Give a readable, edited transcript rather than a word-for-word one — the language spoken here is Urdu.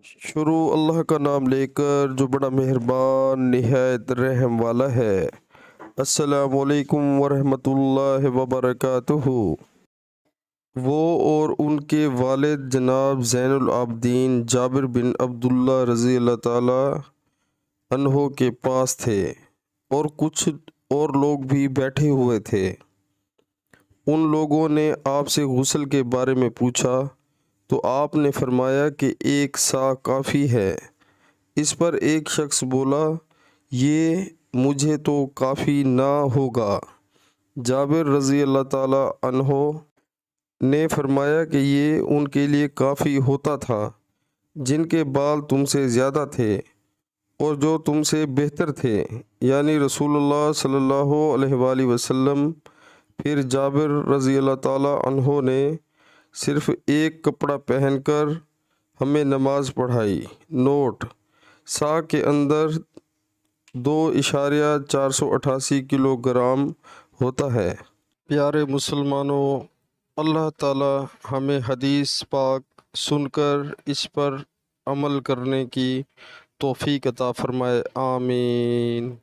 شروع اللہ کا نام لے کر جو بڑا مہربان نہایت رحم والا ہے۔ السلام علیکم ورحمۃ اللہ وبرکاتہ۔ وہ اور ان کے والد جناب زین العابدین جابر بن عبداللہ رضی اللہ تعالی عنہ کے پاس تھے اور کچھ اور لوگ بھی بیٹھے ہوئے تھے۔ ان لوگوں نے آپ سے غسل کے بارے میں پوچھا تو آپ نے فرمایا کہ ایک سا کافی ہے۔ اس پر ایک شخص بولا، یہ مجھے تو کافی نہ ہوگا۔ جابر رضی اللہ تعالی عنہ نے فرمایا کہ یہ ان کے لیے کافی ہوتا تھا جن کے بال تم سے زیادہ تھے اور جو تم سے بہتر تھے، یعنی رسول اللہ صلی اللہ علیہ وآلہ وسلم۔ پھر جابر رضی اللہ تعالی عنہ نے صرف ایک کپڑا پہن کر ہمیں نماز پڑھائی۔ نوٹ: سا کے اندر 2.488 کلو گرام ہوتا ہے۔ پیارے مسلمانوں، اللہ تعالی ہمیں حدیث پاک سن کر اس پر عمل کرنے کی توفیق عطا فرمائے، آمین۔